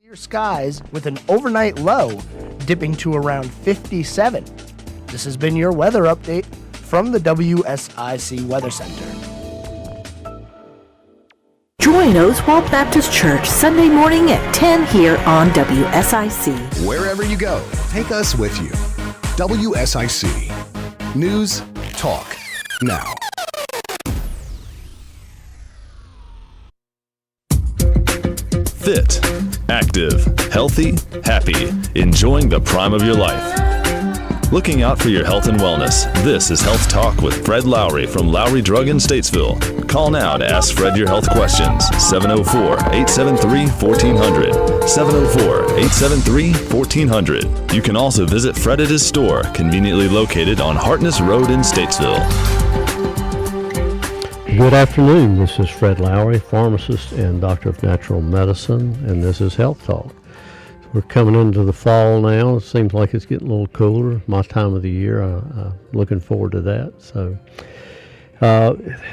Clear skies with an overnight low dipping to around 57. This has been your weather update from the WSIC Weather Center. Join Oswald Baptist Church Sunday morning at 10 here on WSIC. Wherever you go, take us with you. WSIC. News, talk, now. Fit, active, healthy, happy, enjoying the prime of your life. Looking out for your health and wellness, this is Health Talk with Fred Lowry from Lowry Drug in Statesville. Call now to ask Fred your health questions. 704-873-1400. 704-873-1400. You can also visit Fred at his store, conveniently located on Hartness Road in Statesville. Good afternoon. This is Fred Lowry, pharmacist and doctor of natural medicine, and this is Health Talk. We're coming into the fall now. It seems like it's getting a little cooler. My time of the year. I'm looking forward to that. So,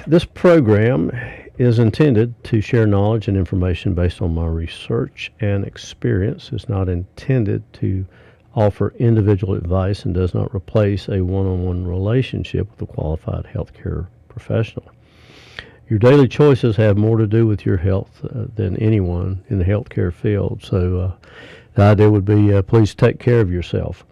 this program is intended to share knowledge and information based on my research and experience. It's not intended to offer individual advice and does not replace a one-on-one relationship with a qualified healthcare professional. Your daily choices have more to do with your health than anyone in the healthcare field. So the idea would be please take care of yourself.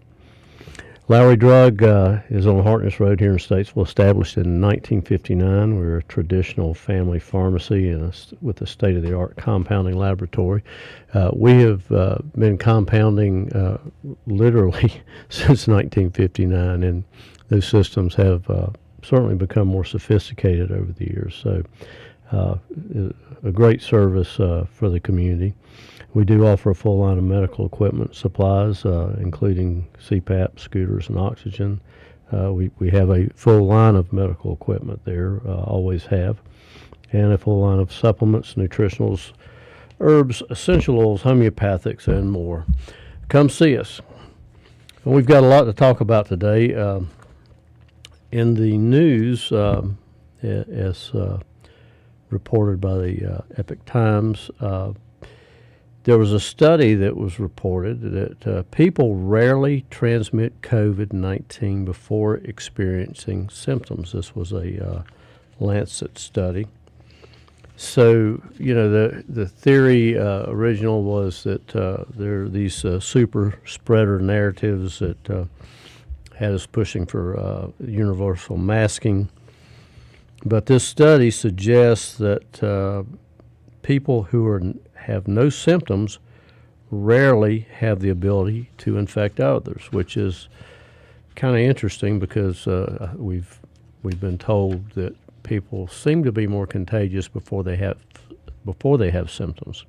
Lowry Drug is on Hartness Road here in Statesville, established in 1959. We're a traditional family pharmacy with a state-of-the-art compounding laboratory. We have been compounding literally since 1959, and those systems have certainly become more sophisticated over the years. So a great service for the community. We do offer a full line of medical equipment supplies, including CPAP, scooters, and oxygen. We have a full line of medical equipment there, always have, and a full line of supplements, nutritionals, herbs, essential oils, homeopathics, and more. Come see us. And we've got a lot to talk about today. In the news, as reported by the Epic Times, there was a study that was reported that people rarely transmit COVID-19 before experiencing symptoms. This was a Lancet study. So, the theory original was that there are these super spreader narratives that had us pushing for universal masking. But this study suggests that people who have no symptoms rarely have the ability to infect others, which is kind of interesting because we've been told that people seem to be more contagious before they have symptoms.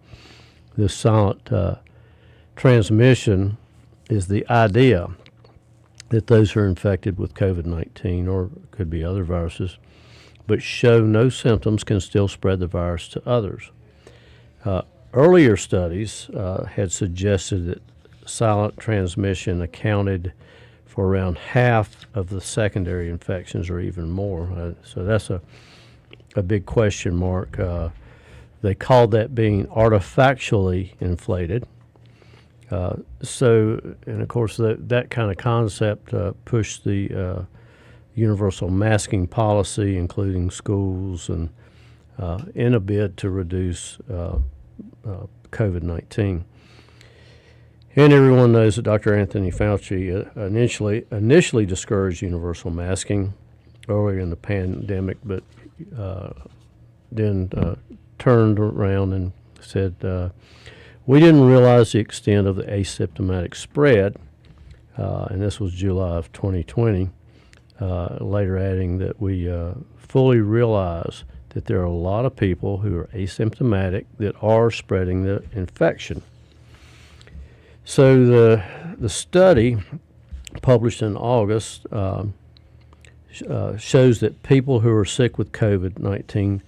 This silent transmission is the idea that those who are infected with COVID-19, or could be other viruses, but show no symptoms can still spread the virus to others. Earlier studies had suggested that silent transmission accounted for around half of the secondary infections or even more. So that's a big question mark. They called that being artifactually inflated. And of course, that kind of concept pushed the universal masking policy, including schools, and in a bid to reduce COVID-19. And everyone knows that Dr. Anthony Fauci initially discouraged universal masking earlier in the pandemic, but then turned around and said, we didn't realize the extent of the asymptomatic spread, and this was July of 2020, later adding that we fully realize that there are a lot of people who are asymptomatic that are spreading the infection. So the study published in August shows that people who are sick with COVID-19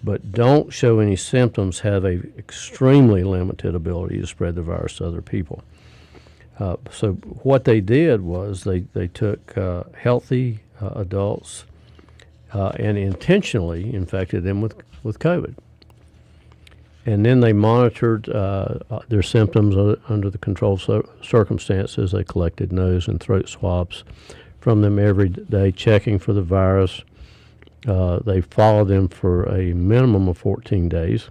but don't show any symptoms have a extremely limited ability to spread the virus to other people. So what they did was they took healthy adults and intentionally infected them with COVID. And then they monitored their symptoms under the controlled circumstances. They collected nose and throat swabs from them every day, checking for the virus. They followed them for a minimum of 14 days.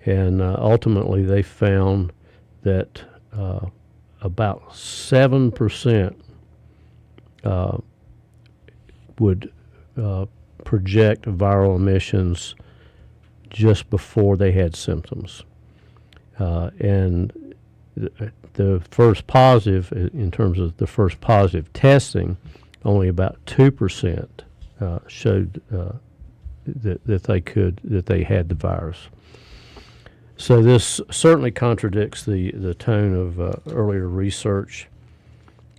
And ultimately, they found that about 7% would project viral emissions just before they had symptoms. And the first positive, in terms of the first positive testing, only about 2% showed that they had the virus. So this certainly contradicts the tone of earlier research,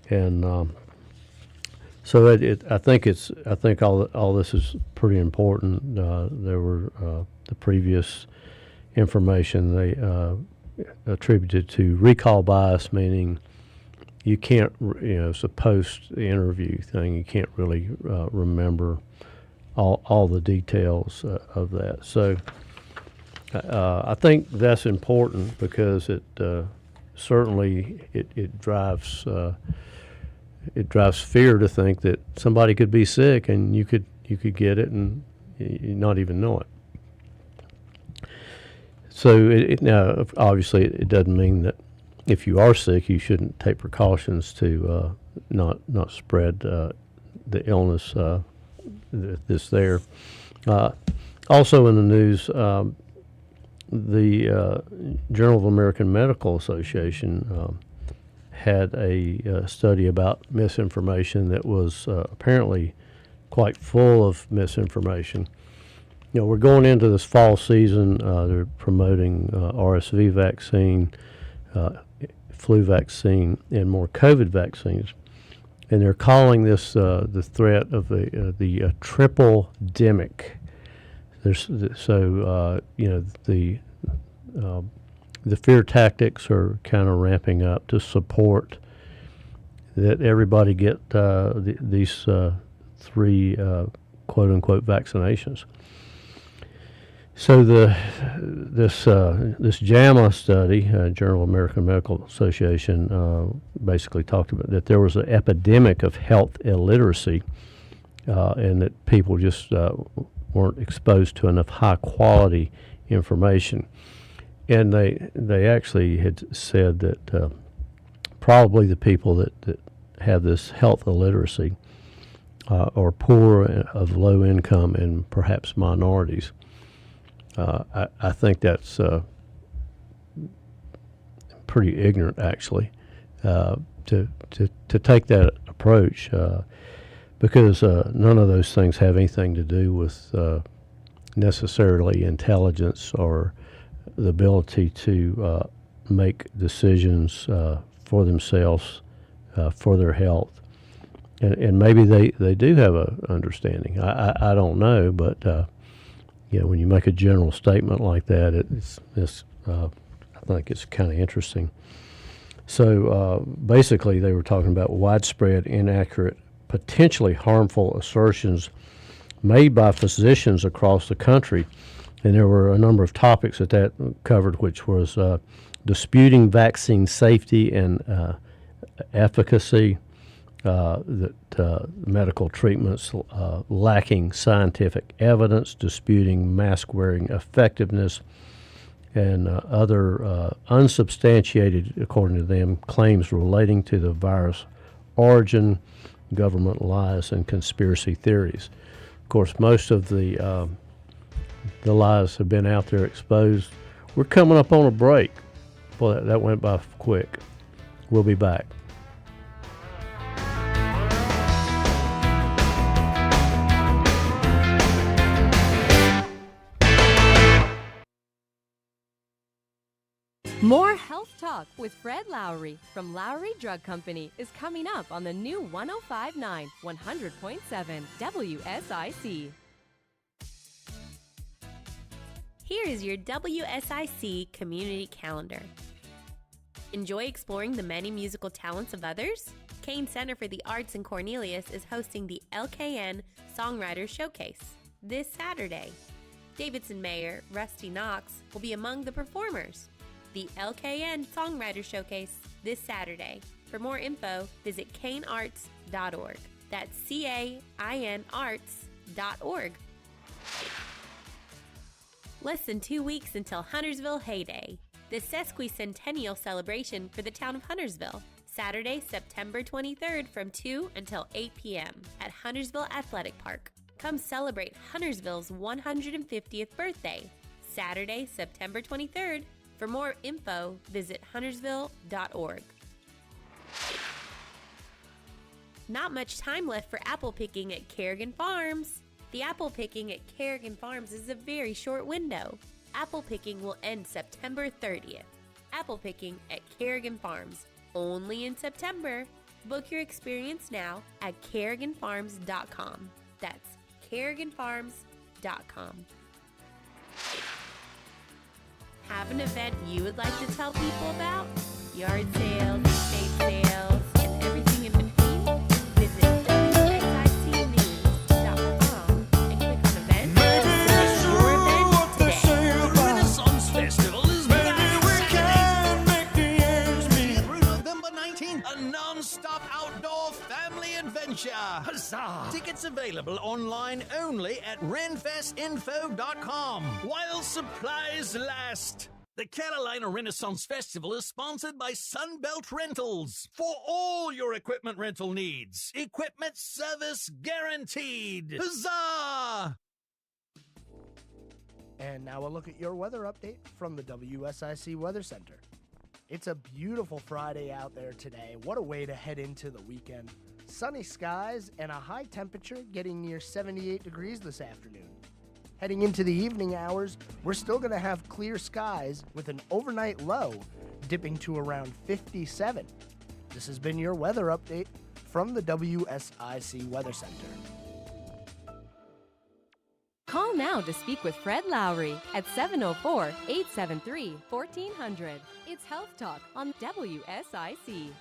and so I think all this is pretty important. There were the previous information they attributed to recall bias, meaning you can't, it's a post-interview thing. You can't really remember all the details of that. So I think that's important because it certainly drives fear to think that somebody could be sick and you could get it and you not even know it. So now obviously it doesn't mean that if you are sick you shouldn't take precautions to not spread the illness that's there. Also in the news, the Journal of American Medical Association had a study about misinformation that was apparently quite full of misinformation. We're going into this fall season. They're promoting RSV vaccine, flu vaccine, and more COVID vaccines. And they're calling this the threat of the triple-demic. The fear tactics are kind of ramping up to support that everybody get these three quote-unquote vaccinations. So this JAMA study, Journal of American Medical Association, basically talked about that there was an epidemic of health illiteracy, and that people just weren't exposed to enough high-quality information. And they actually had said that probably the people that have this health illiteracy are poor, of low income, and perhaps minorities. I think that's pretty ignorant, actually, to take that approach, because none of those things have anything to do with necessarily intelligence or the ability to make decisions for themselves, for their health. And maybe they do have an understanding. I don't know, but when you make a general statement like that, I think it's kind of interesting. So basically, they were talking about widespread, inaccurate, potentially harmful assertions made by physicians across the country. And there were a number of topics that covered, which was disputing vaccine safety and efficacy, that medical treatments lacking scientific evidence, disputing mask-wearing effectiveness, and other unsubstantiated, according to them, claims relating to the virus origin, government lies, and conspiracy theories. Of course, most of the lies have been out there exposed. We're coming up on a break. Boy, that went by quick. We'll be back. More Health Talk with Fred Lowry from Lowry Drug Company is coming up on the new 105.9 100.7 WSIC. Here is your WSIC community calendar. Enjoy exploring the many musical talents of others? Kane Center for the Arts in Cornelius is hosting the LKN Songwriters Showcase this Saturday. Davidson Mayor Rusty Knox will be among the performers. The LKN Songwriter Showcase this Saturday. For more info, visit canearts.org. That's CAIN arts.org. Less than 2 weeks until Huntersville Hay Day, the sesquicentennial celebration for the town of Huntersville. Saturday, September 23rd from 2 until 8 p.m. at Huntersville Athletic Park. Come celebrate Huntersville's 150th birthday. Saturday, September 23rd. For more info, visit huntersville.org. Not much time left for apple picking at Kerrigan Farms. The apple picking at Kerrigan Farms is a very short window. Apple picking will end September 30th. Apple picking at Kerrigan Farms, only in September. Book your experience now at kerriganfarms.com. That's kerriganfarms.com. Have an event you would like to tell people about? Yard sales, estate sales, and everything in between? Visit WSICnews.com and click on events to submit your event today. Renaissance Festival is back Saturday through November 19th. A non-stop outdoor family adventure. Huzzah! Tickets available online only at renfestinfo.com while supplies last. The Carolina Renaissance Festival is sponsored by Sunbelt Rentals. For all your equipment rental needs, equipment service guaranteed. Huzzah! And now a look at your weather update from the WSIC Weather Center. It's a beautiful Friday out there today. What a way to head into the weekend. Sunny skies and a high temperature getting near 78 degrees this afternoon. Heading into the evening hours, we're still going to have clear skies with an overnight low dipping to around 57. This has been your weather update from the WSIC Weather Center. Call now to speak with Fred Lowry at 704-873-1400. It's Health Talk on WSIC.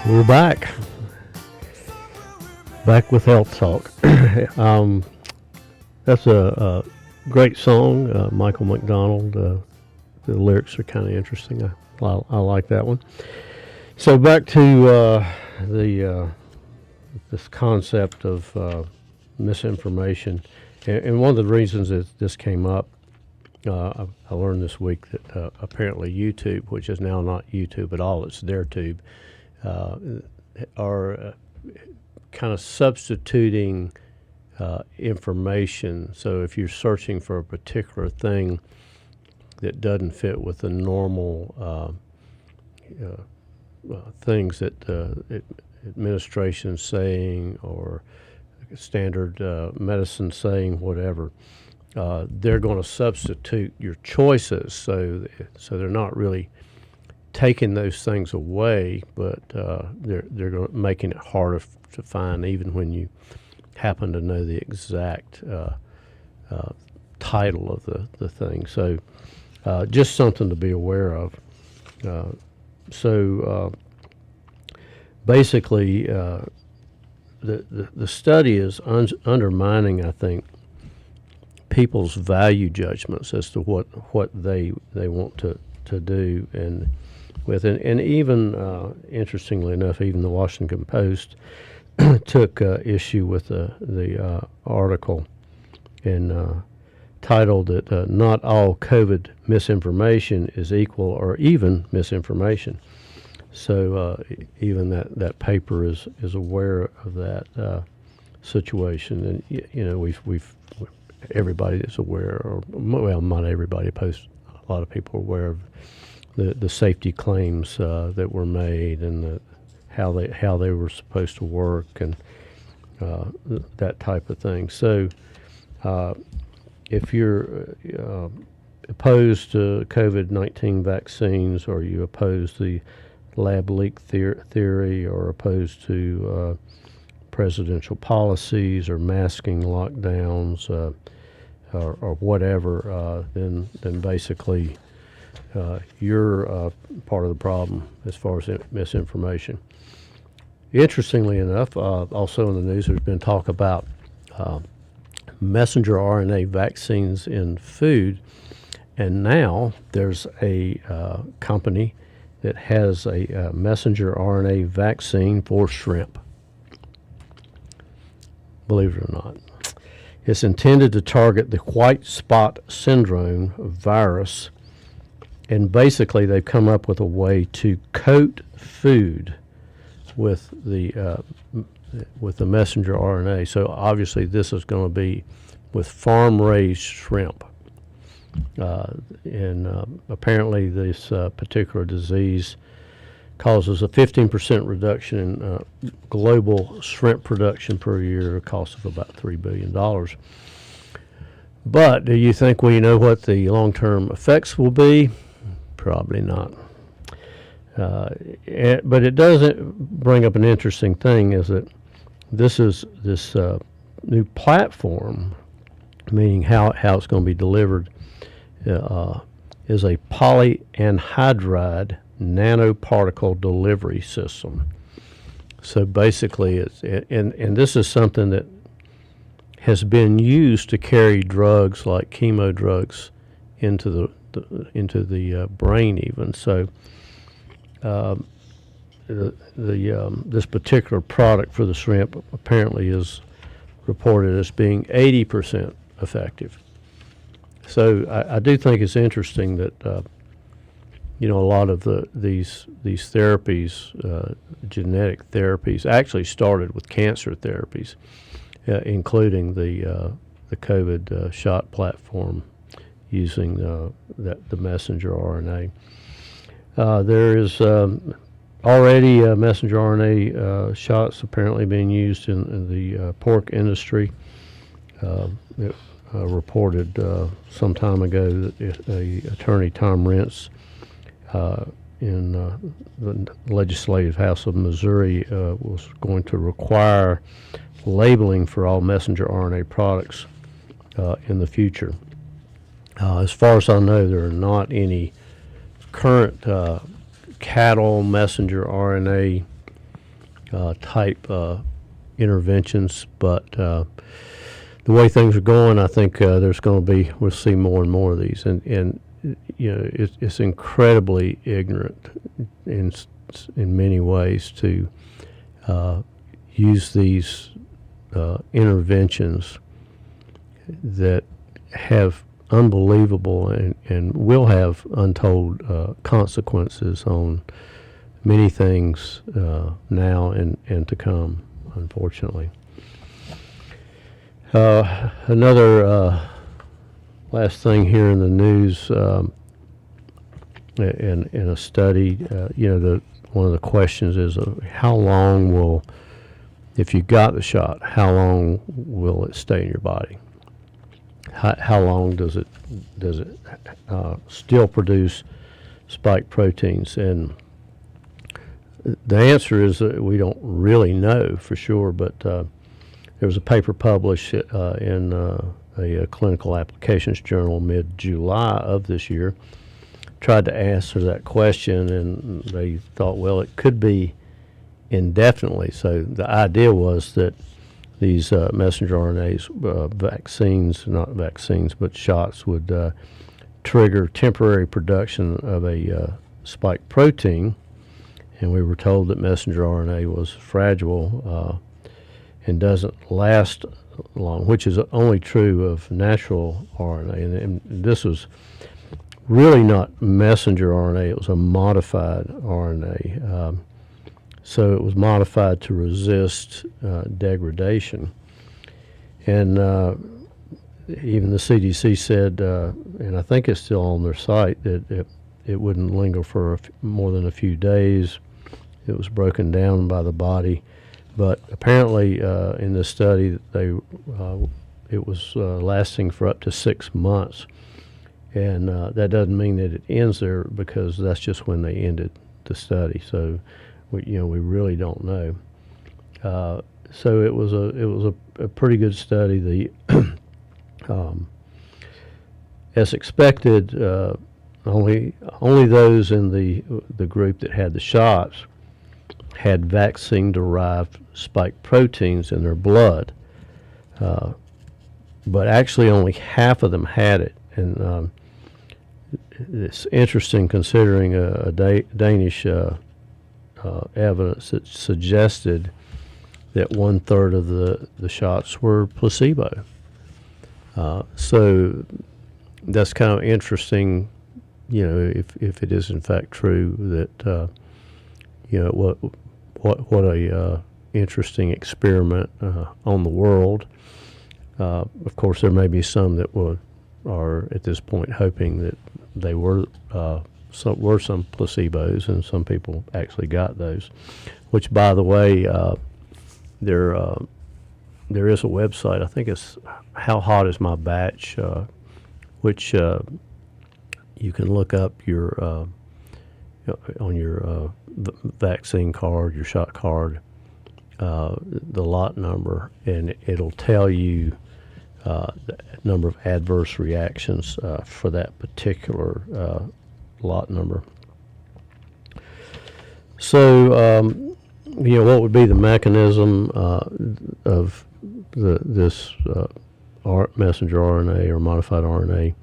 We're back with Health Talk. That's a great song, Michael McDonald. The lyrics are kind of interesting. I like that one. So back to this concept of misinformation, and one of the reasons that this came up, I learned this week that apparently YouTube, which is now not YouTube at all, it's their tube, are kind of substituting information. So if you're searching for a particular thing that doesn't fit with the normal things that administration's saying or standard medicine saying, whatever, they're going to substitute your choices. So they're not really taking those things away, but they're making it harder to find, even when you happen to know the exact title of the thing. So just something to be aware of. Basically, the study is undermining, I think, people's value judgments as to what they want to do, and even interestingly enough, even the Washington Post took issue with the article and titled it "Not All COVID Misinformation is Equal or Even Misinformation." So even that paper is aware of that situation, and we've everybody is aware, or well, not everybody. A lot of people are aware of the safety claims that were made and how they were supposed to work and that type of thing. So if you're opposed to COVID-19 vaccines, or you oppose the lab leak theory, or opposed to presidential policies or masking lockdowns or whatever, then basically you're part of the problem as far as misinformation. Interestingly enough, also in the news, there's been talk about messenger RNA vaccines in food, and now there's a company that has a messenger RNA vaccine for shrimp. Believe it or not. It's intended to target the white spot syndrome virus, and basically they've come up with a way to coat food with the messenger RNA. So obviously this is going to be with farm-raised shrimp. And apparently this particular disease causes a 15% reduction in global shrimp production per year, a cost of about $3 billion. But do you think we know what the long-term effects will be? Probably not. But it does bring up an interesting thing, is that this new platform, meaning how it's going to be delivered, is a polyanhydride nanoparticle delivery system. So basically, and this is something that has been used to carry drugs like chemo drugs into the brain even. So this particular product for the shrimp apparently is reported as being 80% effective. So I do think it's interesting that a lot of these therapies, genetic therapies, actually started with cancer therapies, including the COVID shot platform using the messenger RNA. There is already messenger RNA shots apparently being used in the pork industry. It reported some time ago that attorney Tom Rentz in the Legislative House of Missouri was going to require labeling for all messenger RNA products in the future. As far as I know, there are not any current cattle messenger RNA type interventions, but the way things are going, I think we'll see more and more of these, and it's incredibly ignorant in many ways to use these interventions that have unbelievable and will have untold consequences on many things now and to come, unfortunately. Another last thing here in the news, in a study, one of the questions is how long will, if you got the shot, how long will it stay in your body? How long does it still produce spike proteins? And the answer is that we don't really know for sure, but there was a paper published in a clinical applications journal mid-July of this year, tried to answer that question, and they thought, well, it could be indefinitely. So the idea was that these messenger RNAs, vaccines, not vaccines, but shots, would trigger temporary production of a spike protein. And we were told that messenger RNA was fragile and doesn't last long, which is only true of natural RNA. And this was really not messenger RNA, it was a modified RNA. So it was modified to resist degradation. And even the CDC said, and I think it's still on their site, that it wouldn't linger for more than a few days. It was broken down by the body. But apparently in this study, it was lasting for up to 6 months. And that doesn't mean that it ends there, because that's just when they ended the study. So we really don't know. So it was a pretty good study. As expected, only those in the group that had the shots had vaccine-derived spike proteins in their blood, but actually only half of them had it. And it's interesting, considering a Danish evidence that suggested that 1/3 of the shots were placebo. So that's kind of interesting, if it is in fact true that, what a interesting experiment on the world. Of course, there may be some that are at this point hoping that they were some placebos, and some people actually got those. Which, by the way, there is a website. I think it's How Hot Is My Batch, which you can look up your on your vaccine card, your shot card, the lot number, and it'll tell you the number of adverse reactions for that particular lot number. So, what would be the mechanism of this messenger RNA or modified RNA?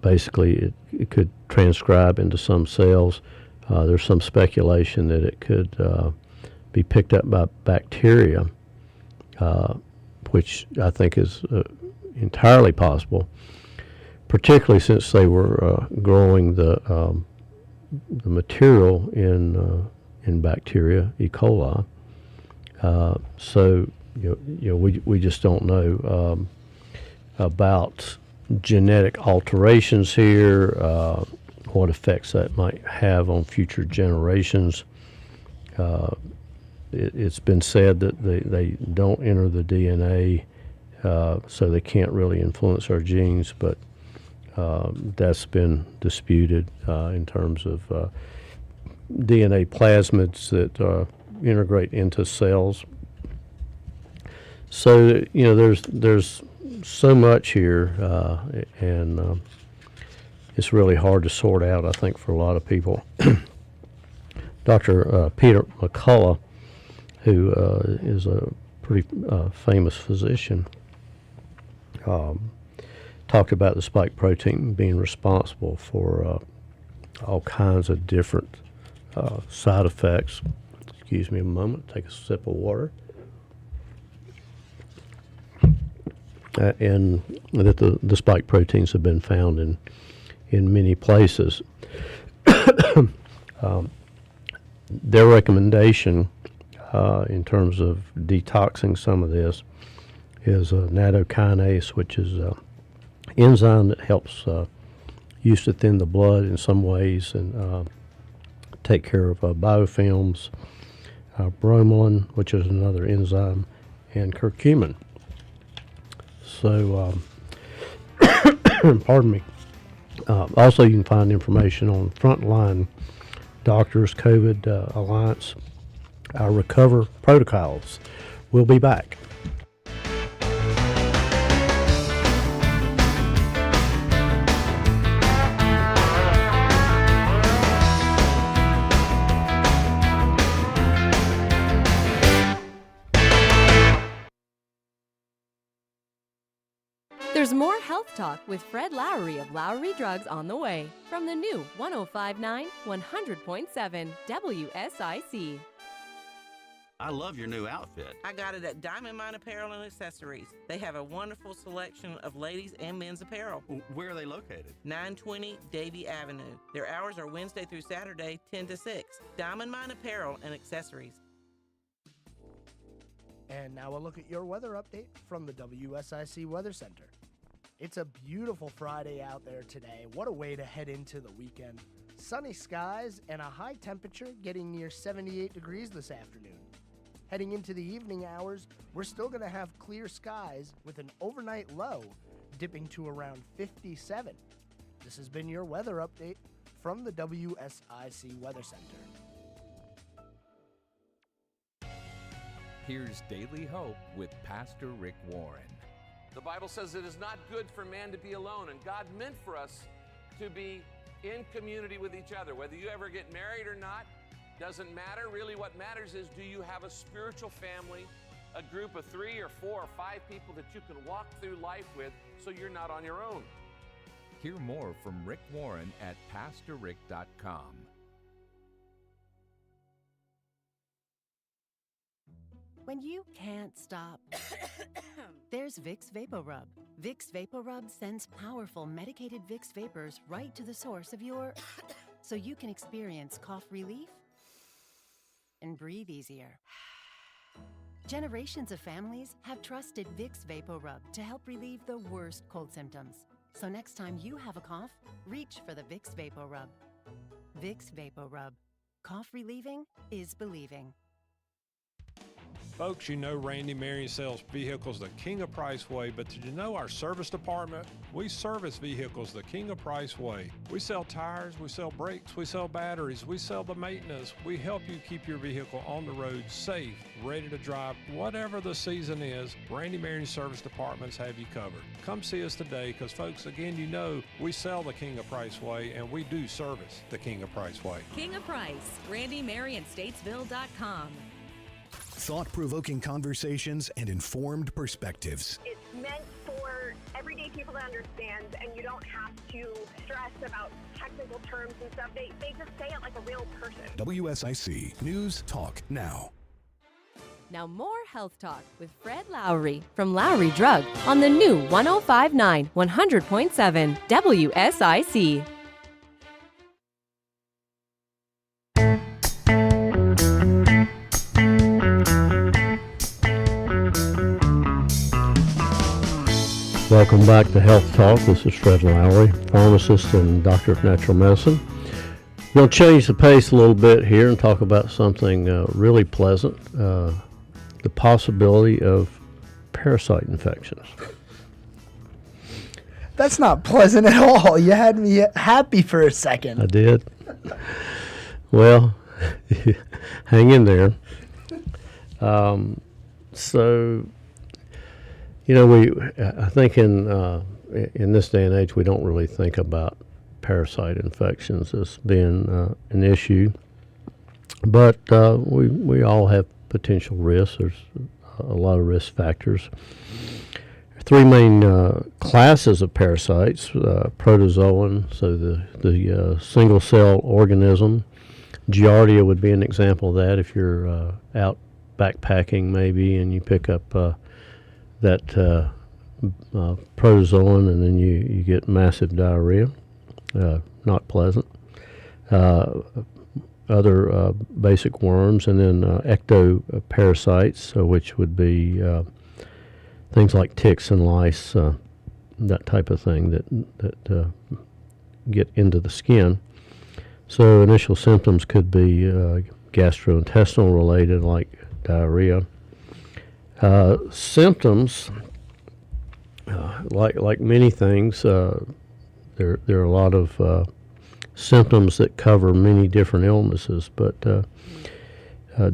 Basically, it could transcribe into some cells. There's some speculation that it could be picked up by bacteria, which I think is entirely possible, particularly since they were growing the material in bacteria, E. coli. So we just don't know about genetic alterations here, what effects that might have on future generations. It's been said that they don't enter the DNA, so they can't really influence our genes, but that's been disputed in terms of DNA plasmids that integrate into cells. So there's so much here, and it's really hard to sort out, I think, for a lot of people. Dr. Peter McCullough, who is a pretty famous physician, talked about the spike protein being responsible for all kinds of different side effects. Excuse me a moment, take a sip of water. And that the spike proteins have been found in many places. Their recommendation in terms of detoxing some of this is nattokinase, which is an enzyme that helps used to thin the blood in some ways and take care of biofilms, bromelain, which is another enzyme, and curcumin. So, pardon me. Also, you can find information on Frontline Doctors COVID Alliance, our Recover protocols. We'll be back. There's more Health Talk with Fred Lowry of Lowry Drugs on the way from the new 105.9 100.7 WSIC. I love your new outfit. I got it at Diamond Mine Apparel and Accessories. They have a wonderful selection of ladies and men's apparel. Where are they located? 920 Davie Avenue. Their hours are Wednesday through Saturday, 10 to 6. Diamond Mine Apparel and Accessories. And now a look at your weather update from the WSIC Weather Center. It's a beautiful Friday out there today. What a way to head into the weekend. Sunny skies and a high temperature getting near 78 degrees this afternoon. Heading into the evening hours, we're still going to have clear skies with an overnight low dipping to around 57. This has been your weather update from the WSIC Weather Center. Here's Daily Hope with Pastor Rick Warren. The Bible says it is not good for man to be alone, and God meant for us to be in community with each other. Whether you ever get married or not, doesn't matter. Really what matters is, do you have a spiritual family, a group of 3 or 4 or 5 people that you can walk through life with so you're not on your own? Hear more from Rick Warren at PastorRick.com. When you can't stop, there's Vicks VapoRub. Vicks VapoRub sends powerful medicated Vicks vapors right to the source of your... so you can experience cough relief and breathe easier. Generations of families have trusted Vicks VapoRub to help relieve the worst cold symptoms. So next time you have a cough, reach for the Vicks VapoRub. Vicks VapoRub. Cough relieving is believing. Folks, you know Randy Marion sells vehicles the King of Price way, but did you know our service department? We service vehicles the King of Price way. We sell tires, we sell brakes, we sell batteries, we sell the maintenance. We help you keep your vehicle on the road safe, ready to drive. Whatever the season is, Randy Marion service departments have you covered. Come see us today because, folks, again, you know we sell the King of Price way and we do service the King of Price way. King of Price, RandyMarionStatesville.com. Thought-provoking conversations and informed perspectives. It's meant for everyday people to understand, and you don't have to stress about technical terms and stuff. They just say it like a real person. WSIC News Talk Now. Now more Health Talk with Fred Lowry from Lowry Drug on the new 105.9 100.7 WSIC. Welcome back to Health Talk. This is Fred Lowry, pharmacist and doctor of natural medicine. We're going to change the pace a little bit here and talk about something really pleasant, the possibility of parasite infections. That's not pleasant at all. You had me happy for a second. I did. Well, hang in there. So, you know, I think in this day and age, we don't really think about parasite infections as being an issue, but we all have potential risks. There's a lot of risk factors. 3 main classes of parasites: protozoan, so the single cell organism. Giardia would be an example of that. If you're out backpacking maybe and you pick up that protozoan and then you get massive diarrhea, not pleasant. Other basic worms, and then ectoparasites, which would be things like ticks and lice, that type of thing that get into the skin. So initial symptoms could be gastrointestinal related, like diarrhea. Symptoms, like many things, there are a lot of symptoms that cover many different illnesses, but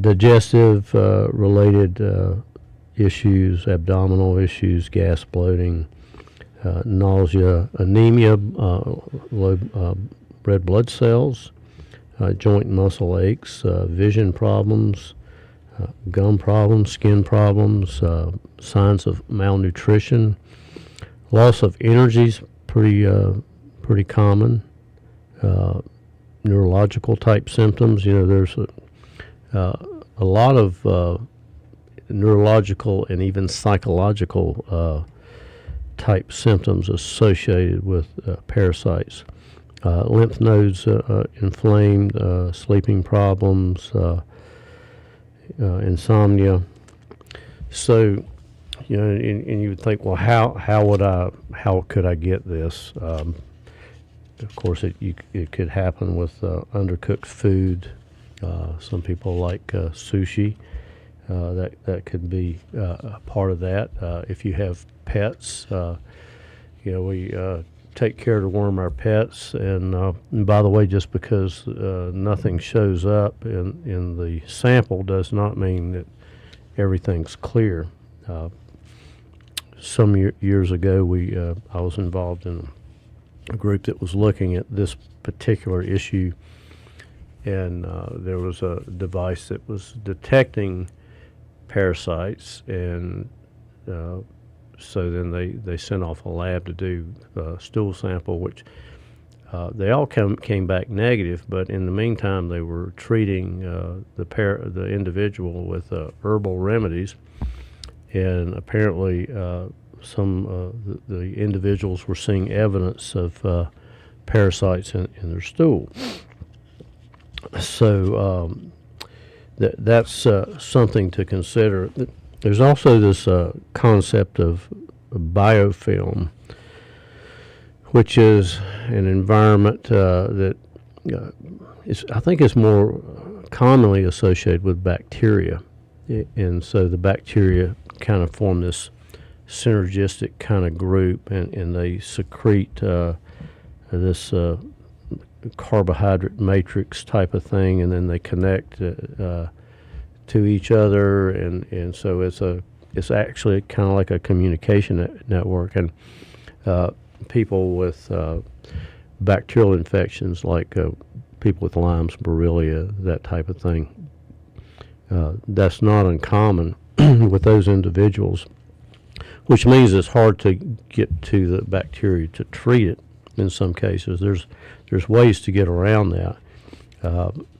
digestive related issues, abdominal issues, gas, bloating, nausea, anemia, low red blood cells, joint and muscle aches, vision problems, gum problems, skin problems, signs of malnutrition, loss of energy is pretty common. Neurological type symptoms, you know, there's a a lot of neurological and even psychological type symptoms associated with parasites. Lymph nodes inflamed, sleeping problems, insomnia. So, you know, and you would think, well, how could I get this? Of course, it could happen with undercooked food. Some people like sushi. That could be a part of that. If you have pets, you know, we take care to worm our pets. And by the way, just because nothing shows up in the sample does not mean that everything's clear. Some years ago, I was involved in a group that was looking at this particular issue, and there was a device that was detecting parasites, and so then they sent off a lab to do a stool sample, which they all came back negative, but in the meantime they were treating the individual with herbal remedies, and apparently the individuals were seeing evidence of parasites in their stool. So that's something to consider. There's also this concept of biofilm, which is an environment that I think is more commonly associated with bacteria. And so the bacteria kind of form this synergistic kind of group, and they secrete this carbohydrate matrix type of thing, and then they connect to each other, and so it's actually kind of like a communication network. And people with bacterial infections, like people with Lyme's, Borrelia, that type of thing, that's not uncommon with those individuals, which means it's hard to get to the bacteria to treat it. In some cases, there's ways to get around that.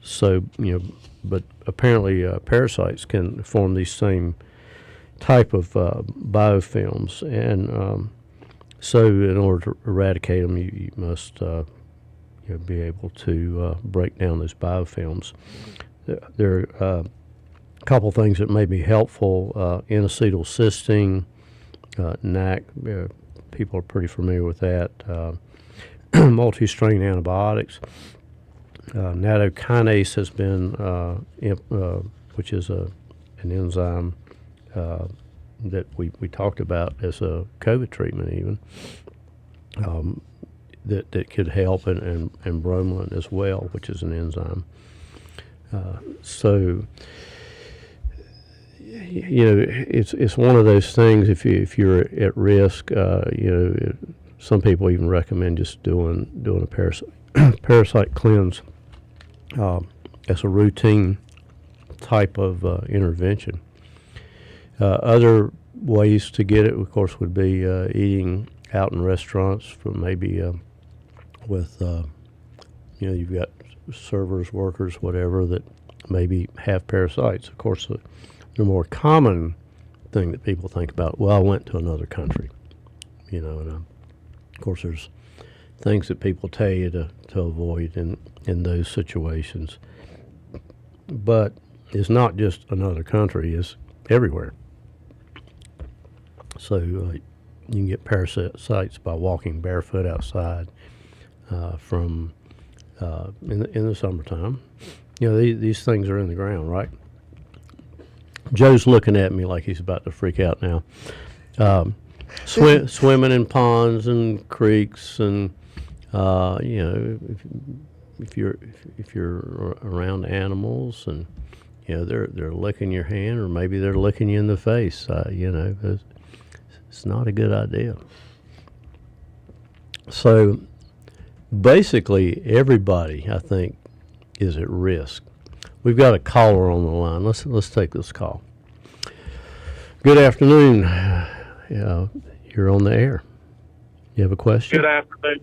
So, you know, but apparently parasites can form these same type of biofilms, and so in order to eradicate them, you must be able to break down those biofilms. There are a couple things that may be helpful: N-acetylcysteine, NAC. People are pretty familiar with that. Multi-strain antibiotics. Nattokinase has been, which is an enzyme that we talked about as a COVID treatment even, that could help, and bromelain as well, which is an enzyme. So, you know, it's one of those things. If you're at risk, you know, some people even recommend just doing a parasite cleanse as a routine type of intervention. Other ways to get it, of course, would be eating out in restaurants, from maybe with you know, you've got servers, workers, whatever, that maybe have parasites. Of course, the more common thing that people think about, well, I went to another country, you know, and of course there's things that people tell you to avoid in those situations. But it's not just another country, it's everywhere. So you can get parasites by walking barefoot outside from in the summertime. You know, these things are in the ground, right? Joe's looking at me like he's about to freak out now. Swimming in ponds and creeks, and you know, if you're around animals, and you know, they're licking your hand, or maybe they're licking you in the face. You know, it's not a good idea. So basically, everybody, I think, is at risk. We've got a caller on the line. Let's take this call. Good afternoon. You're on the air. You have a question? Good afternoon.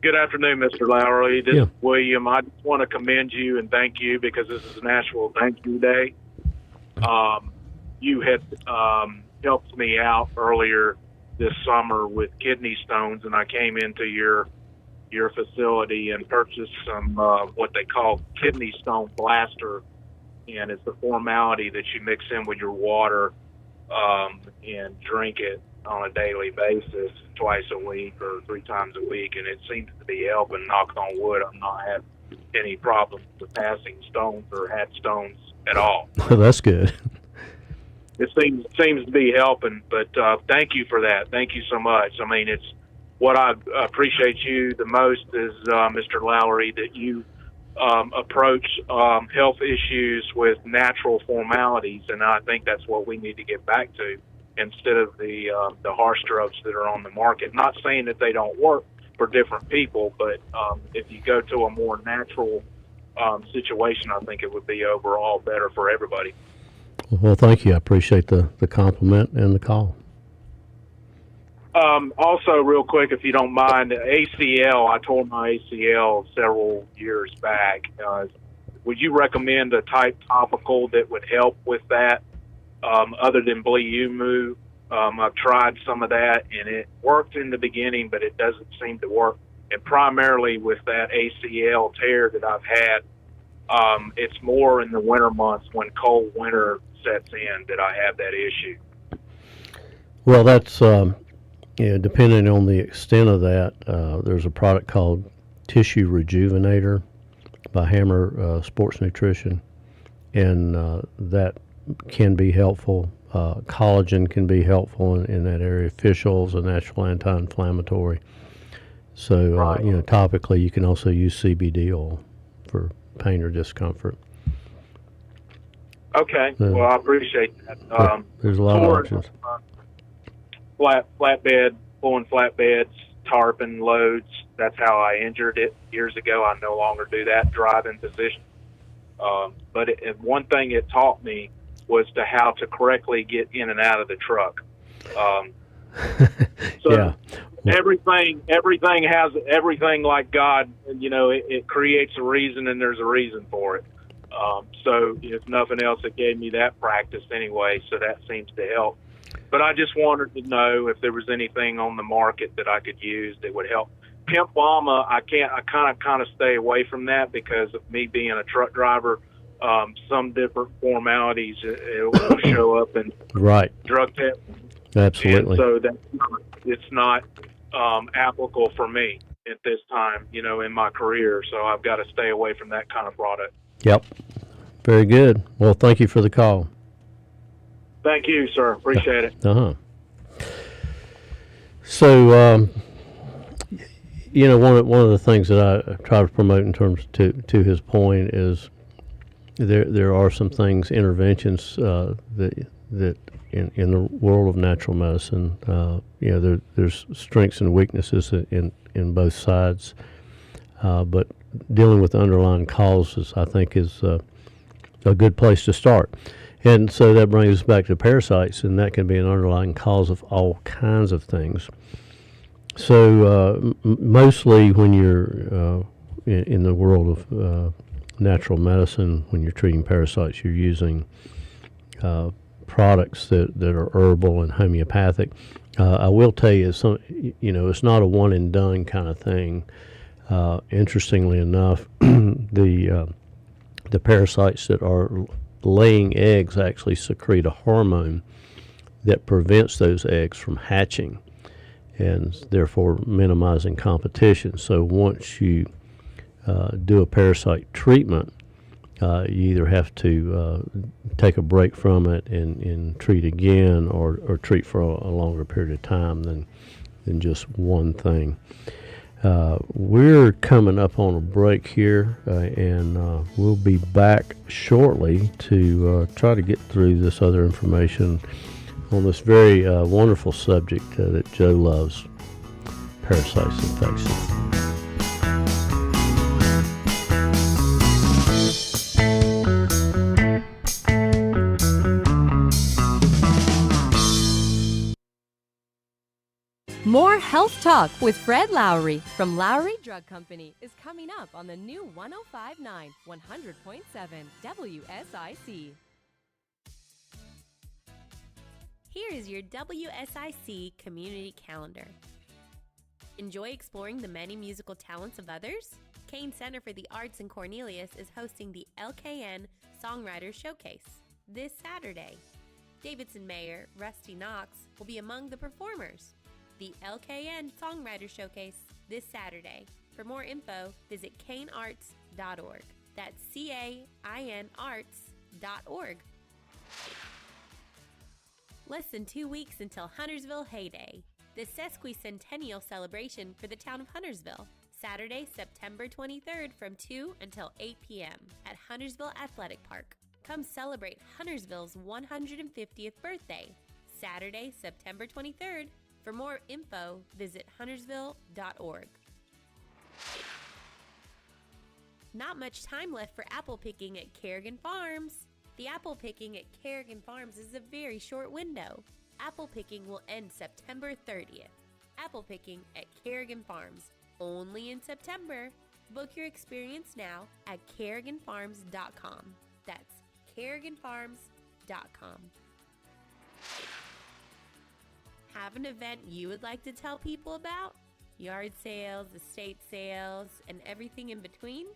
Good afternoon, Mr. Lowry. This is William. I just want to commend you and thank you, because this is National Thank You Day. You had helped me out earlier this summer with kidney stones, and I came into your facility and purchased some what they call kidney stone blaster, and it's the formality that you mix in with your water and drink it on a daily basis, twice a week or 3 times a week, and it seems to be helping. Knock on wood, I'm not having any problems with passing stones or had stones at all. That's good. It seems to be helping, but thank you for that. Thank you so much. I mean, it's what I appreciate you the most is, Mr. Lowry, that you approach health issues with natural formalities, and I think that's what we need to get back to instead of the harsh drugs that are on the market. Not saying that they don't work for different people, but if you go to a more natural situation, I think it would be overall better for everybody. Well, thank you. I appreciate the compliment and the call. Also, real quick, if you don't mind, ACL, I tore my ACL several years back. Would you recommend a type topical that would help with that other than Bleeumu? I've tried some of that, and it worked in the beginning, but it doesn't seem to work. And primarily with that ACL tear that I've had, it's more in the winter months when cold winter sets in that I have that issue. Well, that's depending on the extent of that. There's a product called Tissue Rejuvenator by Hammer Sports Nutrition, and that can be helpful. Collagen can be helpful in that area. Fish oil is a natural anti-inflammatory. So, topically, you can also use CBD oil for pain or discomfort. Okay, well, I appreciate that. There's a lot of options. Flatbed, pulling flatbeds, tarping loads. That's how I injured it years ago. I no longer do that driving position. But one thing it taught me was to how to correctly get in and out of the truck. Everything has everything like God. It creates a reason, and there's a reason for it. So if nothing else, it gave me that practice anyway. So that seems to help. But I just wanted to know if there was anything on the market that I could use that would help. Pimp Llama, I kind of stay away from that because of me being a truck driver. Some different formalities it will show up in drug tests. Absolutely. And so it's not applicable for me at this time, in my career. So I've got to stay away from that kind of product. Yep. Very good. Well, thank you for the call. Thank you, sir. Appreciate it. So, one of the things that I try to promote in terms to his point is there are some things, interventions that in the world of natural medicine, there's strengths and weaknesses in both sides, but dealing with underlying causes, I think, is a good place to start. And so that brings us back to parasites, and that can be an underlying cause of all kinds of things. So mostly when you're in the world of natural medicine, when you're treating parasites, you're using products that are herbal and homeopathic. I will tell you, it's not a one and done kind of thing. Interestingly enough, the parasites that are laying eggs actually secrete a hormone that prevents those eggs from hatching and therefore minimizing competition. So once you do a parasite treatment, you either have to take a break from it and treat again, or treat for a longer period of time than just one thing. We're coming up on a break here, and we'll be back shortly to try to get through this other information on this very wonderful subject that Joe loves, parasites infections. More Health Talk with Fred Lowry from Lowry Drug Company is coming up on the new 105.9 100.7 WSIC. Here is your WSIC community calendar. Enjoy exploring the many musical talents of others? Kane Center for the Arts in Cornelius is hosting the LKN Songwriters Showcase this Saturday. Davidson Mayor Rusty Knox will be among the performers. The LKN Songwriters Showcase this Saturday. For more info, visit canearts.org. That's CAIN arts.org. Less than 2 weeks until Huntersville Hay Day, the sesquicentennial celebration for the town of Huntersville. Saturday, September 23rd from 2 until 8 p.m. at Huntersville Athletic Park. Come celebrate Huntersville's 150th birthday. Saturday, September 23rd. For more info, visit huntersville.org. Not much time left for apple picking at Kerrigan Farms. The apple picking at Kerrigan Farms is a very short window. Apple picking will end September 30th. Apple picking at Kerrigan Farms, only in September. Book your experience now at kerriganfarms.com. That's kerriganfarms.com. Have an event you would like to tell people about? Yard sales, estate sales, and everything in between?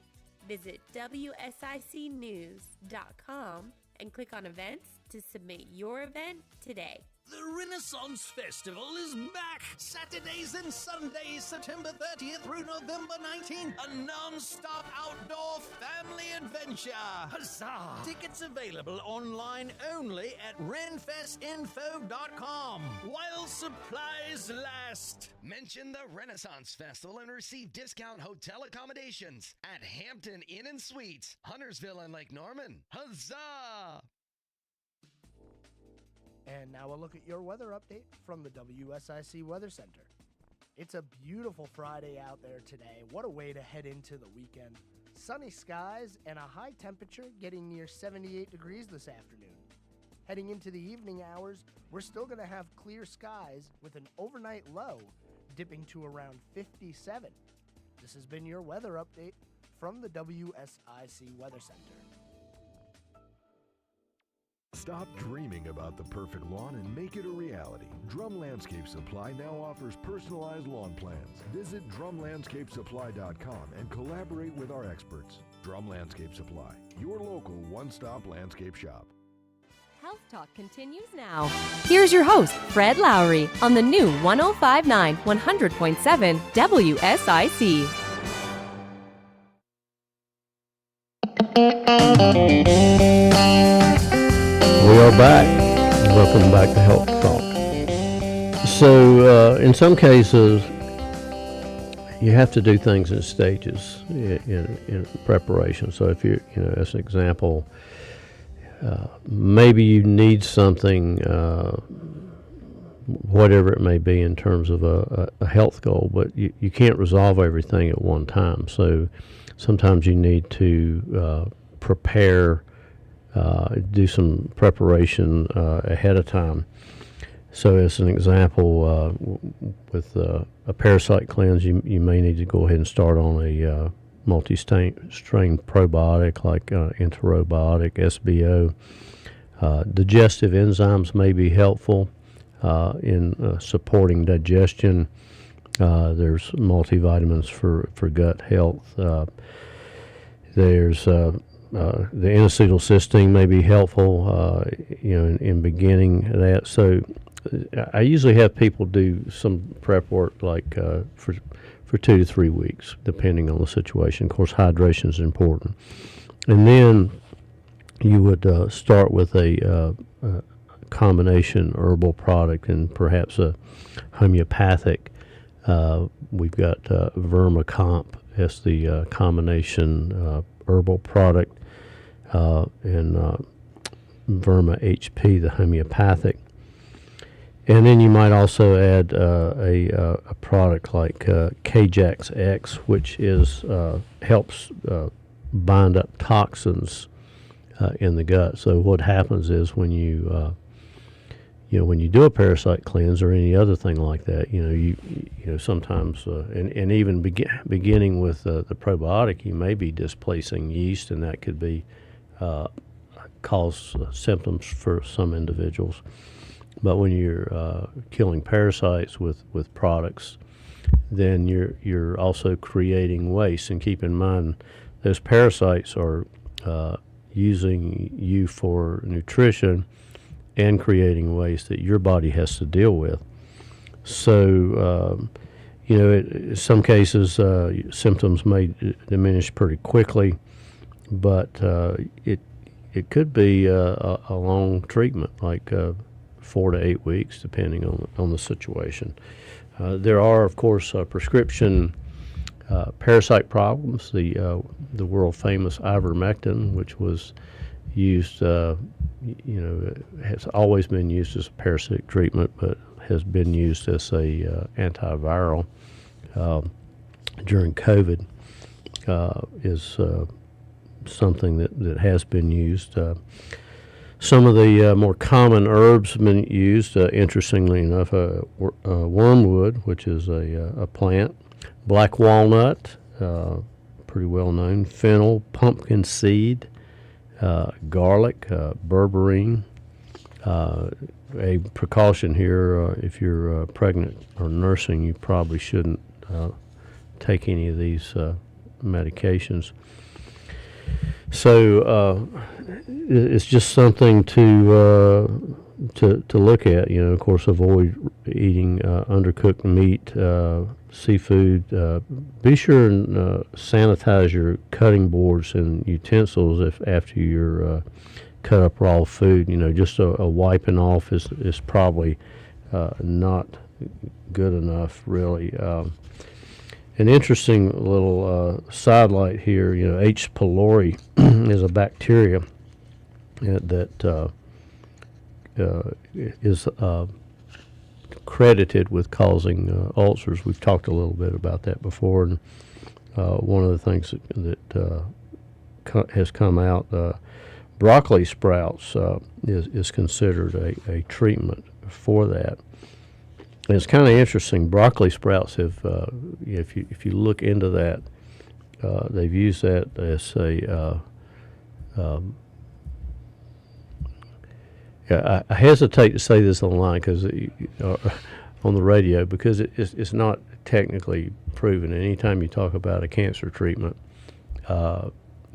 Visit WSICnews.com and click on events to submit your event today. The Renaissance Festival is back! Saturdays and Sundays, September 30th through November 19th. A non-stop outdoor family adventure. Huzzah! Tickets available online only at renfestinfo.com while supplies last. Mention the Renaissance Festival and receive discount hotel accommodations at Hampton Inn and Suites, Huntersville and Lake Norman. Huzzah! And now a look at your weather update from the WSIC Weather Center. It's a beautiful Friday out there today. What a way to head into the weekend. Sunny skies and a high temperature getting near 78 degrees this afternoon. Heading into the evening hours, we're still going to have clear skies with an overnight low dipping to around 57. This has been your weather update from the WSIC Weather Center. Stop dreaming about the perfect lawn and make it a reality. Drum Landscape Supply now offers personalized lawn plans. Visit drumlandscapesupply.com and collaborate with our experts. Drum Landscape Supply, your local one-stop landscape shop. Health Talk continues now. Here's your host, Fred Lowry, on the new 105.9 100.7 WSIC. We are back. Welcome back to Health Talk. So, in some cases, you have to do things in stages in preparation. So, if you as an example, maybe you need something, whatever it may be, in terms of a health goal, but you can't resolve everything at one time. So, sometimes you need to prepare. Do some preparation ahead of time. So as an example, with a parasite cleanse, you may need to go ahead and start on a multi-strain probiotic like enterobiotic, SBO. Digestive enzymes may be helpful in supporting digestion. There's multivitamins for gut health. There's the N-acetylcysteine may be helpful, in beginning that. So I usually have people do some prep work like for 2 to 3 weeks, depending on the situation. Of course, hydration is important. And then you would start with a combination herbal product and perhaps a homeopathic. We've got Vermicomp as the combination herbal product, and Verma HP, the homeopathic. And then you might also add a product like Kjax X, which is helps bind up toxins in the gut. So what happens is when you when you do a parasite cleanse or any other thing like that, you sometimes and even beginning with the probiotic, you may be displacing yeast, and that could be cause symptoms for some individuals. But when you're killing parasites with products, then you're also creating waste. And keep in mind, those parasites are using you for nutrition and creating waste that your body has to deal with. So, in some cases, symptoms may diminish pretty quickly, but it could be a long treatment, like 4 to 8 weeks, depending on the situation. There are, of course, prescription parasite problems. The world famous ivermectin, which was used, has always been used as a parasitic treatment, but has been used as a antiviral during COVID, is something that has been used. Some of the more common herbs have been used, interestingly enough, wormwood, which is a plant, black walnut, pretty well known, fennel, pumpkin seed, garlic, berberine. A precaution here, if you're pregnant or nursing, you probably shouldn't take any of these medications. So it's just something to look at. Of course, avoid eating undercooked meat, seafood. Be sure and sanitize your cutting boards and utensils after you're cut up raw food. Just a wiping off is probably not good enough, really. An interesting little sidelight here, H. pylori is a bacteria that is credited with causing ulcers. We've talked a little bit about that before, and one of the things that has come out, broccoli sprouts is considered a treatment for that. And it's kind of interesting. Broccoli sprouts have, if you look into that, they've used that as a. I hesitate to say this online because on the radio, because it's not technically proven. Anytime you talk about a cancer treatment,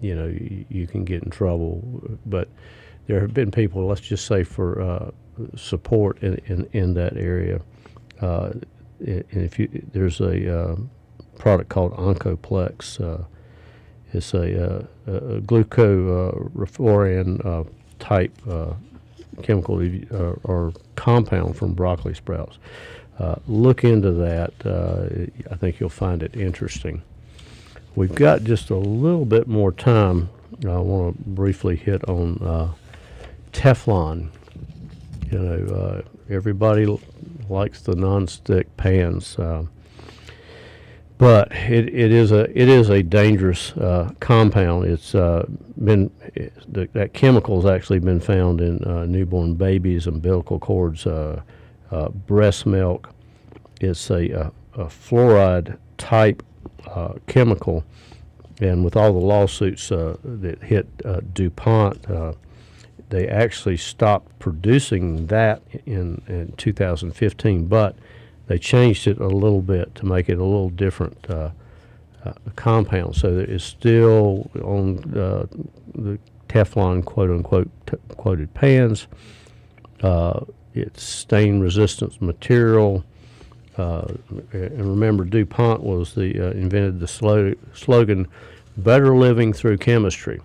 you can get in trouble. But there have been people, let's just say, for support in that area. And there's a product called Oncoplex. It's a glucorefuran type chemical or compound from broccoli sprouts. Look into that. I think you'll find it interesting. We've got just a little bit more time. I want to briefly hit on Teflon. Everybody likes the nonstick pans, but it is a dangerous compound. It's that chemical has actually been found in newborn babies, umbilical cords, breast milk. It's a fluoride type chemical, and with all the lawsuits that hit DuPont, they actually stopped producing that in 2015, but they changed it a little bit to make it a little different compound. So that it's still on the Teflon quote-unquote quoted pans. It's stain-resistant material. And remember, DuPont was invented the slogan, "Better living through chemistry."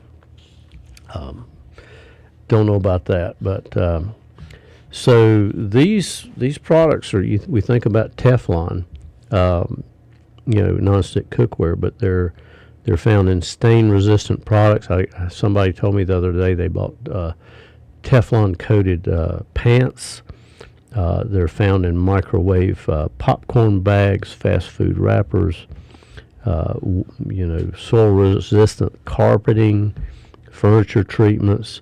Don't know about that, but so these products are. We think about Teflon, nonstick cookware, but they're found in stain-resistant products. Somebody told me the other day they bought Teflon-coated pants. They're found in microwave popcorn bags, fast food wrappers, soil-resistant carpeting, furniture treatments.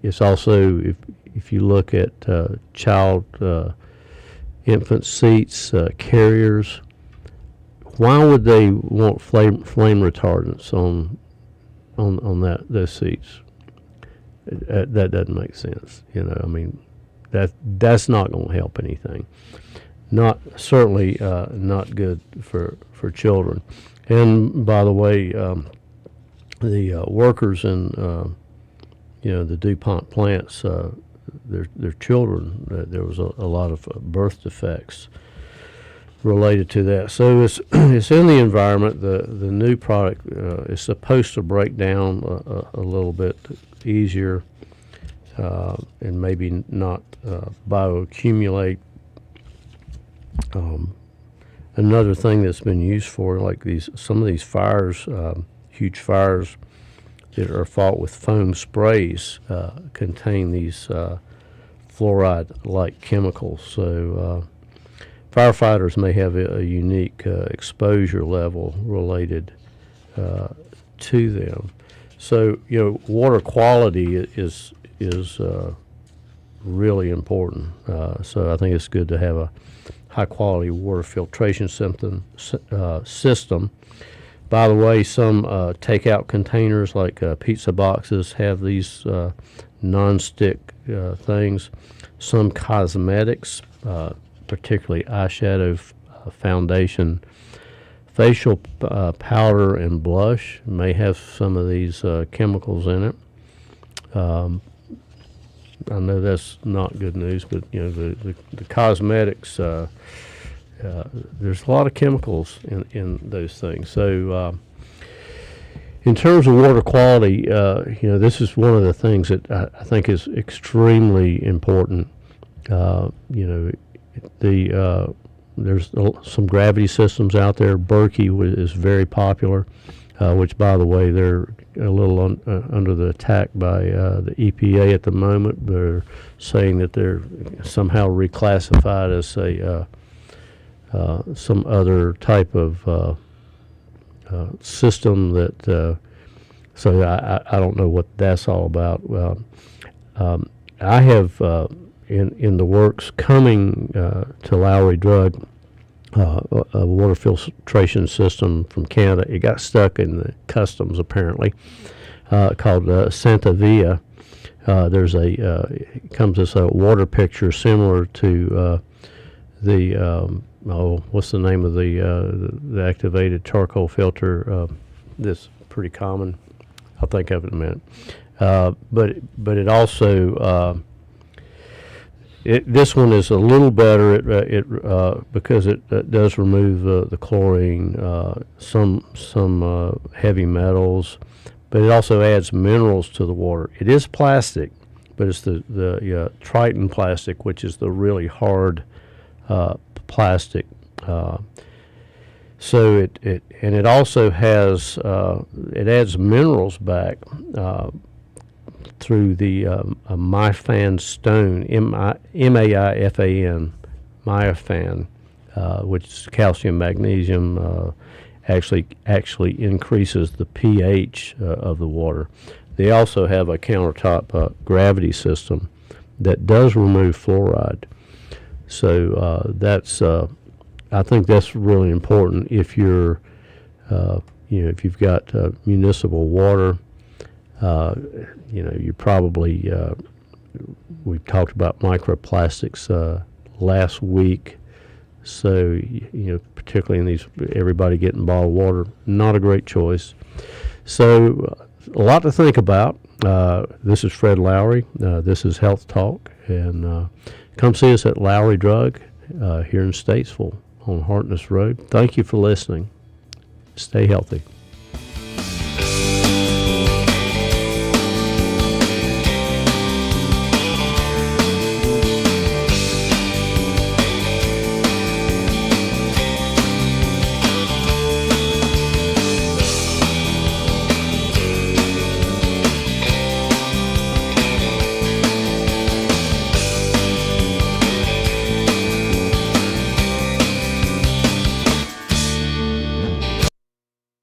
It's also, if you look at child infant seats, carriers, why would they want flame retardants on those seats? That doesn't make sense. that's not going to help anything. Certainly not good for children. And by the way, the workers in the DuPont plants, their children, there was a lot of birth defects related to that. So it's in the environment. The new product is supposed to break down a little bit easier and maybe not bioaccumulate. Another thing that's been used for, like some of these fires, huge fires that are fought with foam sprays, contain these fluoride-like chemicals. So firefighters may have a unique exposure level related to them. So water quality is really important. So I think it's good to have a high-quality water filtration system. By the way, some takeout containers like pizza boxes have these non-stick things. Some cosmetics, particularly eyeshadow, foundation, facial powder, and blush may have some of these chemicals in it. I know that's not good news, but the cosmetics, there's a lot of chemicals in those things. So in terms of water quality, this is one of the things that I think is extremely important. There's some gravity systems out there. Berkey is very popular, which, by the way, they're a little under the attack by the EPA at the moment. They're saying that they're somehow reclassified as some other type of system that. So I don't know what that's all about. I have in the works coming to Lowry Drug a water filtration system from Canada. It got stuck in the customs apparently, called Santa Via. It comes as a water picture similar to what's the name of the activated charcoal filter that's pretty common. I'll think of it in a minute. But it also this one is a little better because it does remove the chlorine, some heavy metals, but it also adds minerals to the water. It is plastic, but it's the Triton plastic, which is the really hard plastic. So it also has it adds minerals back through the Myfan stone, M-A-I-F-A-N, Myfan, which is calcium, magnesium, actually increases the pH of the water. They also have a countertop gravity system that does remove fluoride. So I think that's really important if you're, if you've got municipal water. You probably, we talked about microplastics last week. So, particularly in these, everybody getting bottled water, not a great choice. So, a lot to think about. This is Fred Lowry. This is Health Talk. And come see us at Lowry Drug here in Statesville on Hartness Road. Thank you for listening. Stay healthy.